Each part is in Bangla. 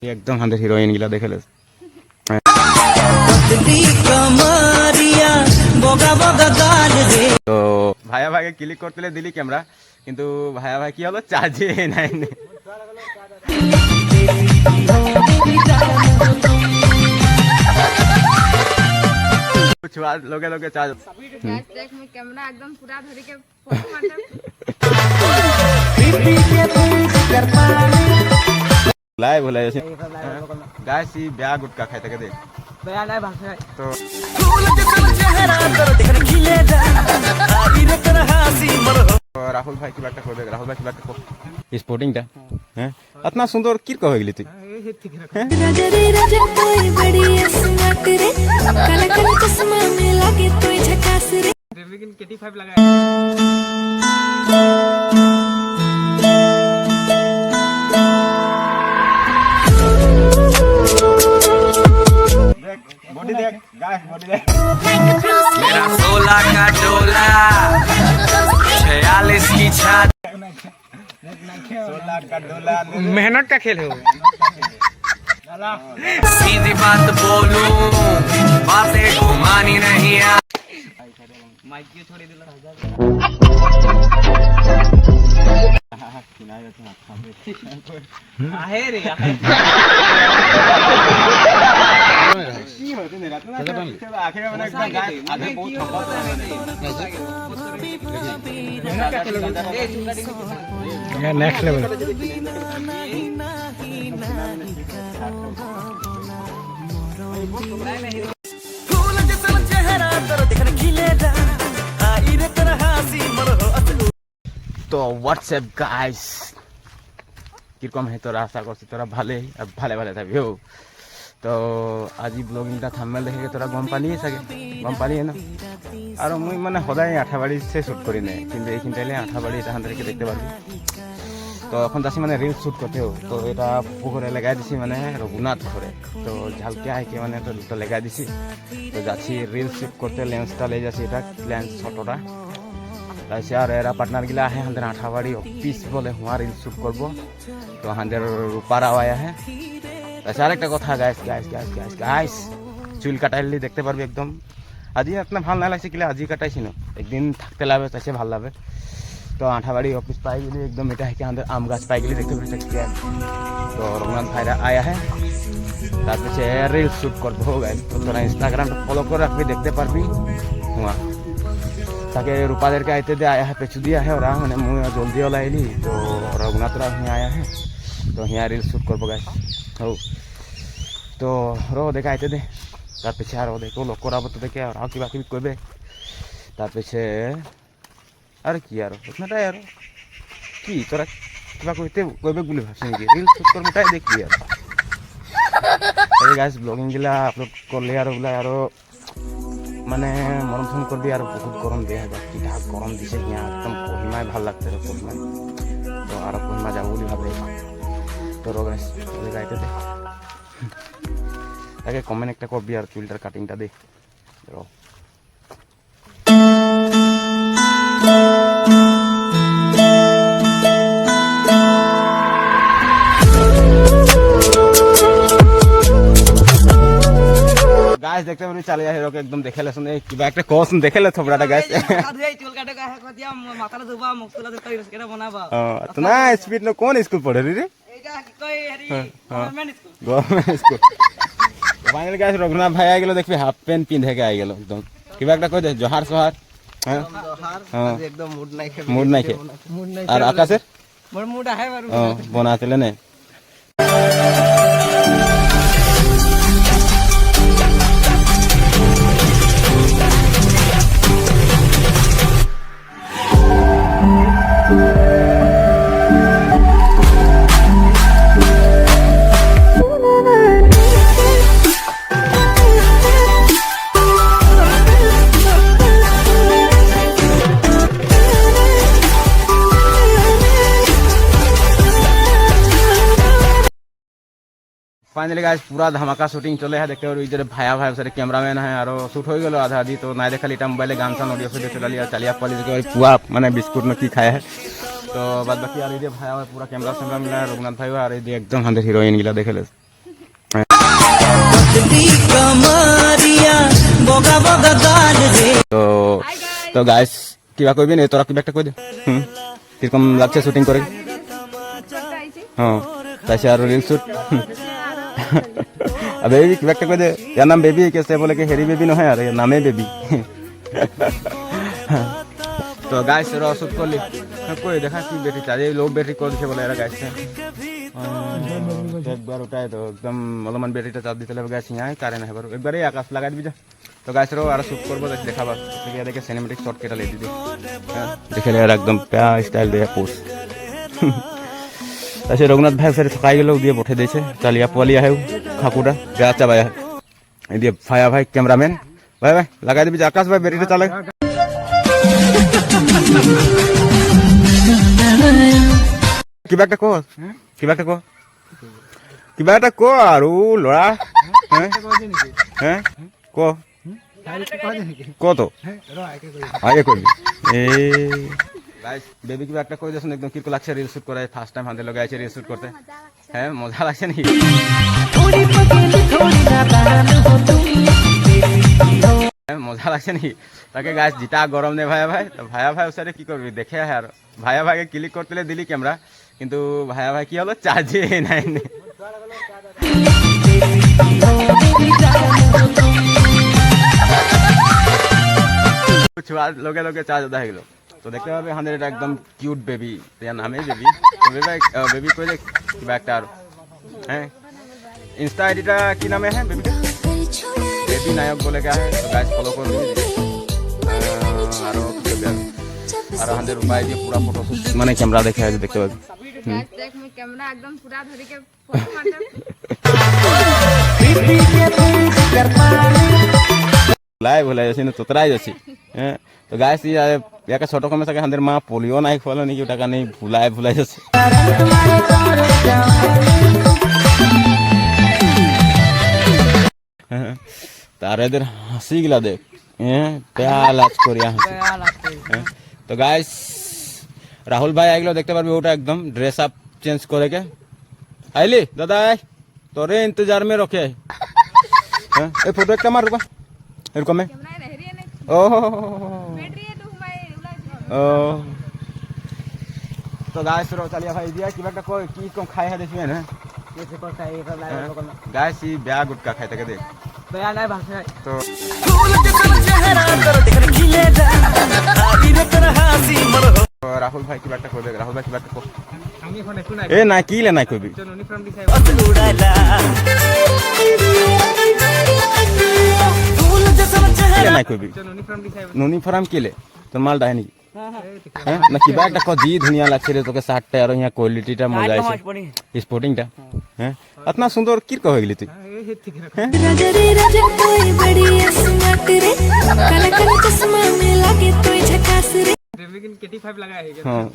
एकदम हांदे हिरोइन गिला देखेले तो भाया भाई क्लिक करते दिली कैमरा किंतु भाया भाई की हलो चार्जे নাই कुछ लोगे लोगे चार्ज देख मैं कैमरा एकदम पूरा धरी के फोटो मारता लाइव होला जैसे गाइस ये ब्याह गुटका खाए थे देख बया नहीं भाषा तो राहुल भाई की बात को देख राहुल भाई की बात को स्पोर्टिंग टा हैं इतना सुंदर किर कह गेली तू राजा राजा कोई बड़ी स्मार्ट रे काला काला चश्मा में लागे तोय झकास रे लेकिन KT5 लगाया बॉडी देख गाइस बॉडी देख मेरा 16 का डोला 46 की छात 16 का डोला मेहनत का खेल है वो सीधी बात बोलूं बातें घुमानी नहीं आ माइक की थोड़ी दिला आहे रे आखिर में एकदम गाइस आगे बहुत ये नेक्स्ट लेवल तो व्हाट्सएप गाइस কিরকম है তোরা আশা করছি তোরা ভালোই আর ভালো ভালো থাকবি हो তো আজি ব্লগিংটা থাম্বনেল দেখে তোরা গম পালিয়ে থাকে গম পালিয়ে না আর মুই মানে সদায় আঠাবাড়ি সে শুট করি না কিন্তু এইখান টাইলে আঠাবাড়ি এটা হান্দারিকে দেখতে পারবি তো এখন যাচ্ছি মানে রিলস শুট করতেও তো এটা পুকুরে লাগাই দিছি মানে রঘুনাথ ঘরে তো ঝালকে আইকে মানে তো লাগাই দিছি তো যাচ্ছি রিলস শুট করতে লেন্সটা লে যাচ্ছি এটা লেন্স ছোটটা তাইছে আর এরা পার্টনার গিলা আহে হান্দের আঠাবাড়ি অফিস বলে হুয়া রিলস শুট করবো তো হান্দের রূপারাও আয়া হ্যাঁ আচ্ছা আরেকটা কথা guys guys guys guys guys চুল কাটাইলি দেখতে পারবি একদম আজি আপনার ভাল না লাগছে কিলা আজি কাটাইছি না একদিন থাকতে লাগবে তাইছে ভাল লাগবে তো আঠাবাড়ি অফিস পাই গেলি একদম এটা হেঁকে আমাদের আম গাছ পাই গেলি দেখতে পাবি তো রঘুনাথ ভাইরা আয়া হ্যাঁ তারপরে রিলস শুট করবো গাইস তো তোরা ইনস্টাগ্রামটা ফলো করে রাখবি দেখতে পারবি হুয়া ताकि रूपादेर के आते दे आया है पेचू दिया है और मैंने मुँह जल्दी वाला आईली तो रघुनाथ राव यहाँ आया है तो यहाँ रील शूट करबो गाइस हो तो रो देखा आते दे तार पीछे आरो देखो लोग कराबो तो देखे और किबा किबि कइबे तार पीछे अरे की यार उतनाटा यार की तोरा किबा कइते कइबे गुली भाबछि नाকি रील शूट करबो ताই দেখি यार এই গাইস ব্লগিং গিলা আপলোড করলে আর ওগুলা আরো মানে মরম ফোন করবি আর বহুত গরম দেয়া যায় কি ঢাক গরম দিছে হিয়া একদম কহিমায় ভাল লাগতে রে কহিমায় তো আর কহিমা যাব বলি ভাবে তো গাইস বলে গাইতে দে আগে কমেন্ট একটা করবি আর চুলটার কাটিংটা দে রো गाइस देखते हैं चले जाए हीरो के एकदम देखेले सुने किबा একটা কোন দেखेले থবড়াটা গাইস চুল কাটে গায় কতিয়া মাথাটা ধুবা মুখলা ধুবা এটা বানাবা তো না স্পিড নো কোন স্কুল পড়ে রে এটা কই হেরি government school government school final guys Raghunath ভাই আইগেলো দেখবি হাফ প্যান্ট পিন্ধে কে আইগেলো একদম কিবা একটা কই দে জোহার সোহার হ্যাঁ জোহার একদম মুড নাই আর আকাশের মোর মুড আহে বারু বনাতেলে নে फाइनली गाइस पूरा धमाका शूटिंग चले है देखते इधर भाया भाई सारे कैमरामैन है और शूट हो गलो आधा आधी तो ना देखा इटा मोबाइल गान सान ऑडियो वीडियो चला लिया चलिया पॉलिस पुआ माने बिस्कुट में की खाया है तो बाद बाकी यार ये भाया पूरा कैमरा मिला रघुनाथ भाई और एकदम हाथ हिरोइन गिला देखे তো গাইস কিবা কইবি না তোরা কিবা একটা কই দে কিরকম লাগছে শুটিং করে করতে আইছি হ্যাঁ তাইছে আর রিল শুট अब बेबी किबा একটা কই দে यार नाम बेबी कैसे बोले कि हेरी बेबी নহয় আর নামে বেবি তো গাইস র শুট করলি কই দেখা কি বেটি চাই লো বেটি কোন দিছে বলে এরা গাইস একবার উঠায় তো একদম অলমান বেটিটা চাপ দিতে লাগবে গাইস यहाँ কারেন্ট है একবারে আকাশ লাগাই দিবি যা তো গাইস র আর শুট করব দেখাবা ঠিক আছে দেখে সিনেমেটিক শট কেটা ले दीजिए দেখে यार एकदम प्या स्टाइल दे पोस्ट ऐसे रघुनाथ भाई फिर थकाई गलो दिए पठे देছে চালিয়া পোয়ালি আহে খাকুটা গাছা ভাই এই দিয়ে ফায়া ভাই ক্যামেরাম্যান ভাই ভাই লাগাই দিবি আকাশ ভাই বেরিটা চালা কিবা একটা কো কিবা একটা কো কিবা একটা কো আর ও লড়া হ্যাঁ কো কত আগে কই গাইস বেবি কিবা একটা কই দেন একদম কিরকম লাগছে রিল শুট করে ফার্স্ট টাইম হাতে লাগাইছে রিল শুট করতে হ্যাঁ মজা লাগছে নাকি মজা লাগছে নাকি তাকে গাইস জিতা গরম নে ভাইয়া ভাই তো ভাইয়া ভাই ওসারে কি করবি দেখে আর ভাইয়া ভাইকে ক্লিক করতে দিলি ক্যামেরা কিন্তু ভাইয়া ভাই কি হলো চার্জে নাই লগে লগে চার্জ দেখা গেল তো দেখতে পাবে আমাদের এটা একদম কিউট বেবি তার নামে বেবি তো বেবি কই যে কিবা একটা আর হ্যাঁ इंस्टा आईडीটা কি নামে হ্যাঁ বেবিটা বেবি নায়ক বলে গা है तो गाइस फॉलो कर लीजिए আর আমাদের উপায় দিয়ে পুরো ফটো মানে ক্যামেরা দেখে আছে দেখতে পাবে গাইস দেখ মই ক্যামেরা একদম পুরা ধরে के फोटो मारता লাইভ হলে যাচ্ছে না তোতরাই যাচ্ছে হ্যাঁ তো গাইস ইয়াকে ছোট কমে থাকে আমাদের মা পোলিও নাই খোলো নাকি ওটা কানে ভুলাই যাচ্ছে তার এদের হাসি গিলা দেখ হ্যাঁ প্যাল আজ করিয়া হাসি তো গাইস রাহুল ভাই আইলো দেখতে পারবি ওটা একদম ড্রেস আপ চেঞ্জ করে কে আইলি দাদা তোরে इंतजार में रखे হ্যাঁ এই ফটো একটা মার রুবা এরকম कैमरा रह रही है ও बैटरी है तो मैं ও তো গাইস रो चलिए भाई दिया कि बेटा कोई की कम खाए है देखिए ना जैसे को खाए सब लाइव लोग में गाइस ये ब्या गुटका खाए तक देख बया नहीं भाषा है तो राहुल भाई की बेटा को देख राहुल भाई की बेटा को আমি এখন একটু না ए ना की ले ना कोई भी ইউনিফর্ম ডিসাইড ले ना कोई भी ইউনিফর্ম ডিসাইড नूनी फराम के ले तो माल डाहे नहीं हैं ना की बैग को जी दुनिया लागছে रे তোকে শার্টটা আর ইয়া কোয়ালিটিটা মজা আছে স্পোর্টিংটা हैं इतना सुंदर किर कह गेली तू राजा रे राजा कोई बड़ी स्मार्ट रे काला काला चश्मा में लागे तो झकास रे लेकिन केटी 5 लगाया है हां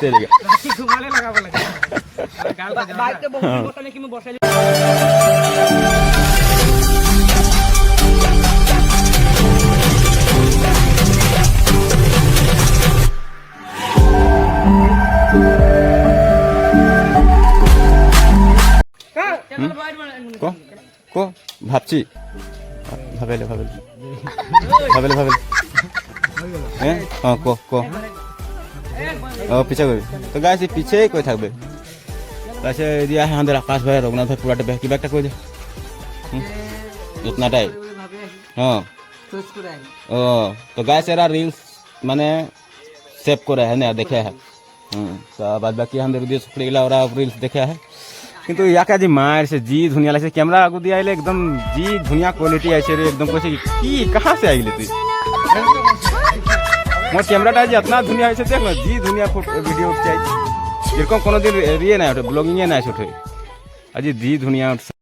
चलेगा राती घुमाने लगावा लगा गाल पे बाइक पे बहुत बोतल की मैं बसा को को ভাবছি ভাবেলে हैं हां को ओ पीछे कोई तो गाइस ये पीछे ही कोई থাকবে वैसे दिया है अंदर आकाश भाई रघुनाथ भाई पूरा टबे की बैठा कोई दे इतना टाइम हां ओ तो गाइस एरा रील्स माने सेव करे है ना देखे है तो बाद बाकी हम दिया सुखड़ी गला और रील्स देखे है কিন্তু ইয়াকা জি মার সে জি ধুনিয়া লাগছে ক্যামেরা আগু দিয়ে আইলে একদম জি ধুনিয়া কোয়ালিটি আছে রে একদম কইছে কি कहां से आइले তুই মোর ক্যামেরাটা যে इतना ধুনিয়া আছে দেখ না জি ধুনিয়া ভিডিও উঠছে এরকম কোনোদিন রিয়ে না ওঠে ব্লগিং এ না ওঠে আজি জি ধুনিয়া উঠছে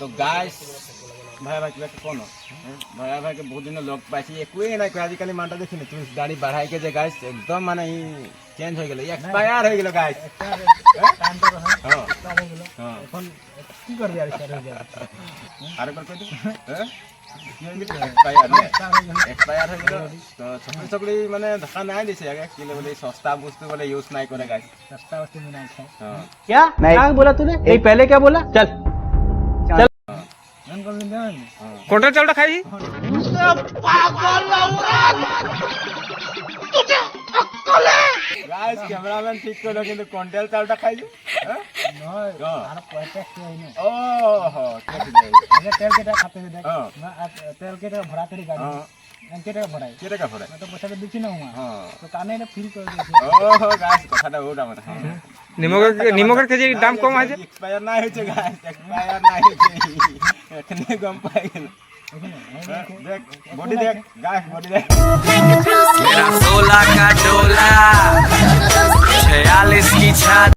তো গাইস ভাই ভাই কিবা কোন ভাই ভাই কে বহুত দিন লগ পাইছি একই নাই কই আজি কালি মানটা দেখিনি তুই দাড়ি বাড়াই কে যে গাইস একদম মানে চেঞ্জ হয়ে গেল এক্সপায়ার হয়ে গেল গাইস টাইম তো হ্যাঁ হ্যাঁ এখন কি করবি আর স্টার্ট হয়ে যাবে আরেকবার কই দে হ্যাঁ এক্সপায়াৰ হৈ গ'ল তো চকৰি চকৰি মানে দেখা নাই দিছে আগে কি বোলে সস্তা বস্তু বোলে ইউজ নাই কৰে গাইছ सस्ता वस्तु में नहीं खाए हाँ क्या क्या बोला तूने ये पहले क्या बोला चल चल कौन चावल खाई গাইস ক্যামেরাম্যান ঠিক করলো কিন্তু কন্টেল চালটা খাইছো হ্যাঁ আর पैसा क्यों नहीं ও হো अगर तेल के टाका खाते देख हाँ। मैं तेल के टाका भरा तेरी गाड़ी हाँ। मैं के टाका भराई কে টাকা পড়ে मैं तो पैसा के दिखी ना हुआ হ্যাঁ तो काने ने फील कर दिया ও হো গাইস কথাটা ওটা মানে নিমকের কেজি দাম কম আছে এক্সপায়ার না হয়েছে গাইস এক্সপায়ার না হয়েছে এখানে গম পাই গেল দেখ বডি দেখ গাইস বডি দেখ मेरा 16 का डोला 46 की छात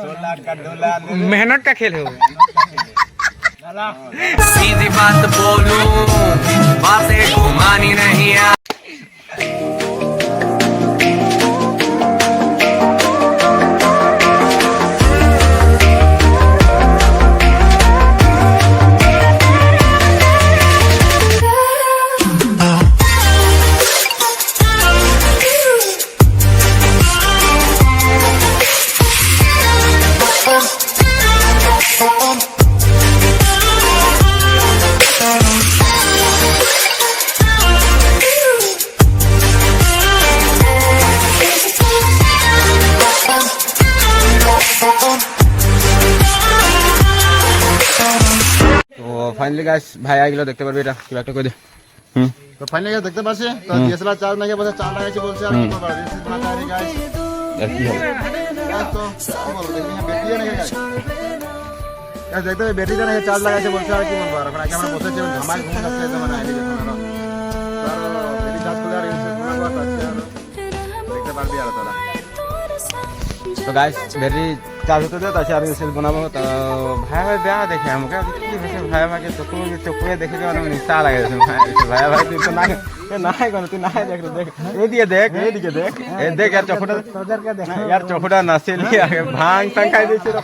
16 का डोला मेहनत का खेल है वो सीधी बात बोलूं बातें घुमानी नहीं आ তো ফাইনালি গাইস ভাই আইগুলো দেখতে পারবে এটা কি একটা কই দে হুম তো ফাইনালি গাইস দেখতে পাচ্ছি তো ডিএসএলআর চার্জ নাকি বলছে চার্জ লাগাইছি বলছে আর কি বলবো রিসিট মাথা রে গাইস আর কি হবে গাইস তো কি বলবো দেখি না ব্যাটারি নাকি গাইস গাইস দেখতে হবে ব্যাটারি নাকি চার্জ লাগাইছে বলছে আর কি বলবো আর এখন আগে আমরা বসেছি ধামাই ঘুম যাচ্ছে তো মানে আইলি দেখুন আর ব্যাটারি চার্জ করে আর রিসিট মাথা আছে আর দেখতে পারবি আর তোরা তো গাইস ব্যাটারি চার্জ হতে দে তাছাড়া আমি সেল বানাবো তো ভাই ভাই দেয়া দেখে আমাকে কি হয়েছে ভাই আমাকে চোখে দেখে যাওয়ার মানে নিশা লাগে ভাই ভাই তুই তো নাই নাই কোনো তুই নাই দেখ দেখ এইদিকে দেখ এইদিকে দেখ এই দেখ আর চোখটা यार चोखड़ा नसेली आगे भांग संग खाई देছে তো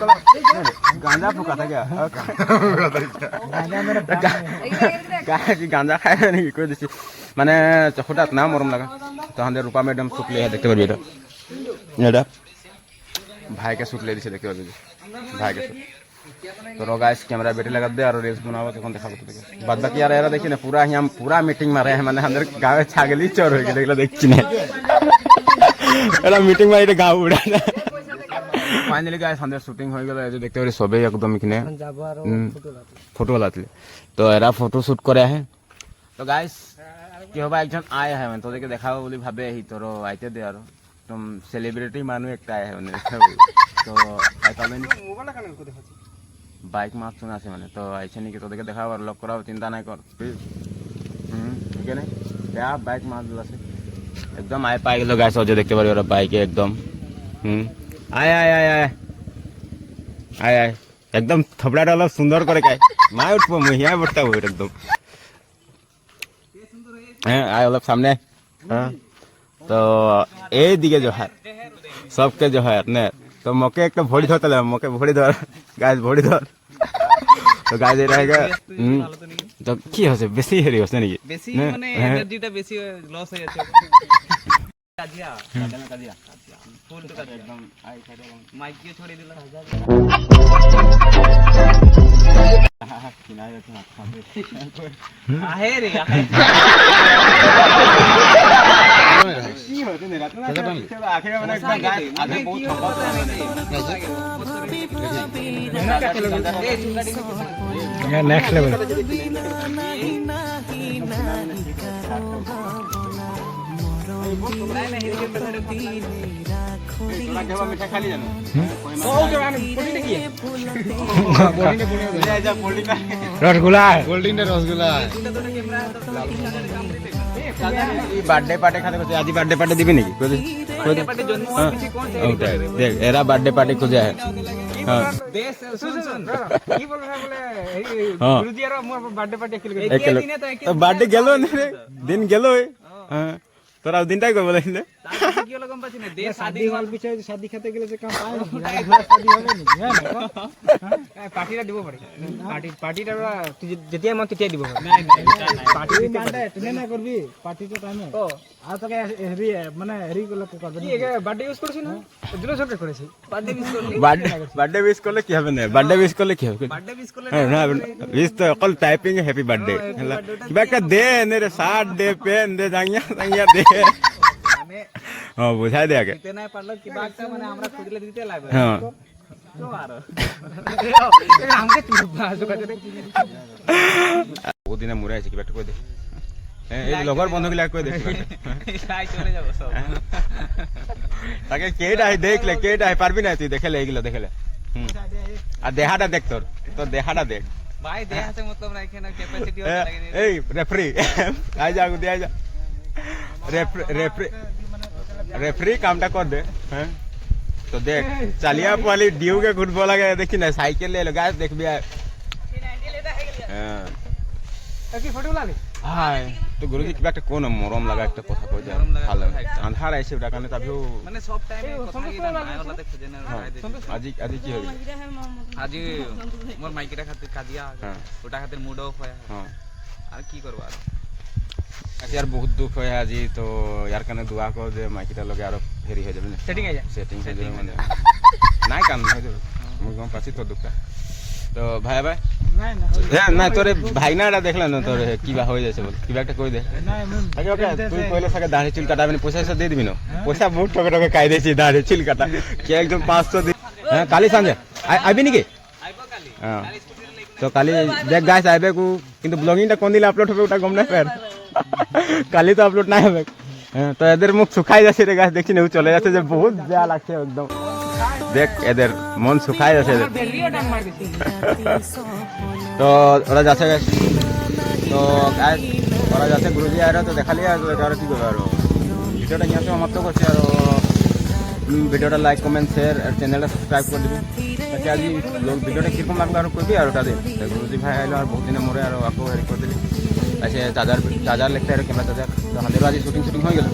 গাঁজা ফুকা থাকে গাঁজা খাই নাকি কই দিছি মানে চোখটা না মরম লাগা তো আমাদের রূপা ম্যাডাম শুকলে দেখতে পারবি এটা এটা ভাইকে শুট ले দিছে দেখতে পারবি ভাইকে শুট तो गाइस कैमरा बैटरी लगा दे और रील्स बनाओ तो कौन दिखाबो तो बाद बाकी यार यार देखी ना पूरा हम पूरा मीटिंग में रहे हैं माने अंदर गांव छागली चोर हो गए देखला देखछि ना एला मीटिंग में এটা গাঁव उड़ा फाइनली गाइस अंदर शूटिंग हो गेल जो देखते पारी सबे एकदम किने फोटो लातले तो एरा फोटो शूट करे है तो गाइस কি হবে একজন আয় है মানে তোদেরকে দেখাবো বলি ভাবে এই তোর আইতে দে আর तुम सेलिब्रिटी मानु एक आए है तो बाइक मार्क सुना से मैंने तो ऐसे नहीं कि तो देखे देखा और लॉक कराओ चिंता नहीं कर ठीक है नहीं क्या बाइक मार दिला से एकदम आए पाए लोग ऐसा जो देखते पारे और बाइक एकदम आए आए आए आए आए आए एकदम थपड़ा डालो सुंदर करे काय मैं उठबो मुहिया बढ़ता हुए एकदम हैं आए वाला सामने हां तो ए दिखे जो है सबके जो है ने तो मके एक तो भोड़ी धरते मके भोड़ी धर गाइस भोड़ी धर तो गाइस ये रहेगा तो কি হচ্ছে বেশি হেরি হচ্ছে নাকি বেশি মানে এনার্জিটা বেশি লস হয়ে যাচ্ছে কাজিয়া কাজিয়া ফুল তো কাজিয়া একদম আই খাইতে মাইক দিয়ে ছড়িয়ে দিলা কিনারে তো খাবে আহে রে আহে কি হচ্ছে না রাত না আখের মানে একদম গাইস আগে বহুত ঠকাতে नेक्स्ट लेवल মিঠা খালি জানো रसगुल्ला বার্থডে পার্টি খাতে কইছে আজি বার্থডে পার্টি দিবি নাকি কইছে দেখ এরা বার্থডে পার্টি খুঁজে है हां बेस सुन सुन की बोल रहा है बोले हां गुरुजी यार मोर बर्थडे पार्टी अकेले एक दिन तो बर्थडे गेलो ने दिन गेलो हां तोरा दिनटाই কই বলে তারপরে কি হলো গম পাচ্ছি না দে শাদি হল পিছনে শাদি খেতে গেলে যে কাম পায় না ঘোড়া শাদি হবে না হ্যাঁ না পার্টিটা দিব পারে পার্টিটা তুই যেতিয়া মন তেতিয়া দিব পার্টি মানে টেনে না করবি পার্টিটা টাইমে ও আর তোকে হেরি মানে হেরি গুলো করবে কি বার্থডে ইউজ করছিস না দুটো সরকার করেছি বার্থডে মিস করলি বার্থডে উইশ করলে কি হবে না বার্থডে উইশ করলে কি হবে বার্থডে মিস করলে না উইশ তো অকল টাইপিং হ্যাপি বার্থডে হেলা কিবা একটা দে নে রে শার্ট দে পেন দে জাঙ্গিয়া দে মানে বুঝাই দে আগে দিতে না পারলো কিবা একটা মানে আমরা খুঁজলে দিতে লাগবে হ্যাঁ তো আরো আমাকে তুই বাজু কাছে ওদিনে মুরে আছে কিবা একটা কই দে এই লগর বন্ধুগুলা কই দে তাই চলে যাব সব তাকে কেটা আই দেখলে কেটা আই পারবি না তুই দেখলে এইগুলো দেখলে আর দেহাটা দেখ তোর দেহাটা দেখ ভাই দেহ আছে মতলব না এখানে ক্যাপাসিটি হতে লাগে এই রেফারি আই যা গুদি আই যা রেফারি কামটা কর দে হ্যাঁ তো দেখ চালিয়া পালি ডিউ के घुटबो लगे देखी ना साइकिल ले लो गाइस देख भी হ্যাঁ কি ফটো লাগে হাই তো গুরুজি কিবা একটা কোন মরম লাগা একটা কথা কই যায় ভালো আন্ধার আইছে ওটা কারণে তাবিও মানে সব টাইমে কথা কি না মাইলাতে খুঁজে না আজি কি হবে আজি মোর মাইকিটা খাতে কাজিয়া হ্যাঁ ওটা খাতে মুড অফ হয় হ্যাঁ আর কি করব আর আজি আর বহুত দুঃখ হয় আজি তো ইয়ার কারণে দোয়া কর যে মাইকিটা লগে আর ফেরি হয়ে যাবে না সেটিং আই যা সেটিং হয়ে যাবে মানে নাই কাম হয়ে যাবে মই গম পাচ্ছি তো দুঃখ তো ভাই ভাই নাই না হ্যাঁ না তোরে ভাইনাটা দেখলা না তোরে কিবা হয়ে যাচ্ছে বল কিবা একটা কই দে নাই আগে ওকে তুই কইলে সাকে দাড়ি চুল কাটাবে না পয়সা দিয়ে দিবি না পয়সা মুখ টকে টকে খাই দিয়েছি দাড়ি চুল কাটা কে একদম 500 দি হ্যাঁ কালি সঞ্জে আইবি নাকি আইবো কালি হ্যাঁ কালি স্কুটি লে তো কালি দেখ গাইস আইবে কু কিন্তু ব্লগিংটা কোন দিলে আপলোড হবে ওটা গম না ফের কালি তো আপলোড নাই হবে হ্যাঁ তো এদের মুখ শুকাই যাচ্ছে রে গাইস দেখছি না ও চলে যাচ্ছে যে বহুত বেয়া লাগছে একদম দেখ এদের মন শুকাই যাচ্ছে এদের তো ওরা যাচ্ছে গাইস তো গাইস ওরা যাচ্ছে গুরুজি আইরা তো দেখালি আর আর কি করবে আর ভিডিওটা নিয়ে সমাপ্ত করছি আর ভিডিওটা লাইক কমেন্ট শেয়ার আর চ্যানেলটা সাবস্ক্রাইব করে দিবি তাকে আজ ভিডিওটা কিরকম লাগলো আর করবি আর ওটা দিন গুরুজি ভাই আইলো আর বহুত দিনে মরে আর আকো হেরি করে দিলি আচ্ছা চার্জার লিখতে আর ক্যামেরা চার্জার তো আমাদের আজ শুটিং হয়ে গেল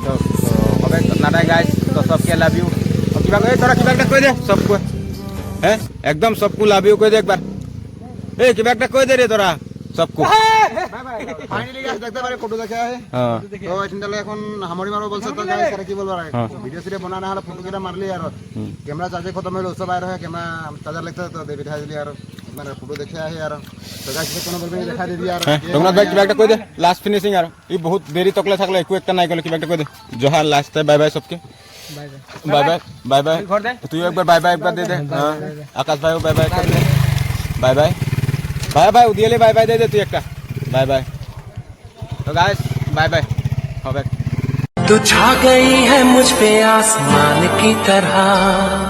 তো হবে নাটাই গাইস তো सबके লাভ ইউ কিবা কই তোরা কিবা একটা কই দে सबको হ্যাঁ একদম सबको লাভ ইউ কই দে একবার এই কিবা একটা কই দে রে তোরা सबको ফাইনালি গাইস দেখতে পারে ফটো দেখা है হ্যাঁ তো এখানে এখন হামড়ি মারবো বলছে তো গাইস আর কি বলবো আর ভিডিও সিরে বানানা হলো ফটো কেটা মারলি আর ক্যামেরা চার্জ খতম হলো সব আয় রহে ক্যামেরা চার্জার লাগতে তো দে বিঠা দিলি আর মানে ফটো দেখে আহে আর তো গাইস কোন বলবে দেখা দি আর তোমরা ভাই কিবা একটা কই দে লাস্ট ফিনিশিং আর এই বহুত দেরি তকলে থাকলে একু একটা নাই গলে কিবা একটা কই দে জোহার লাস্ট বাই বাই सबके बाय बाय बाय बाय तू एक बार बाय बाय एक बार दे दे हां आकाश भाई बाय बाय कर दे बाय बाय बाय बाय उदियले बाय बाय दे दे तू एक का बाय बाय तो गाइस बाय बाय हो बैक तू छा गई है मुझ पे आसमान की तरह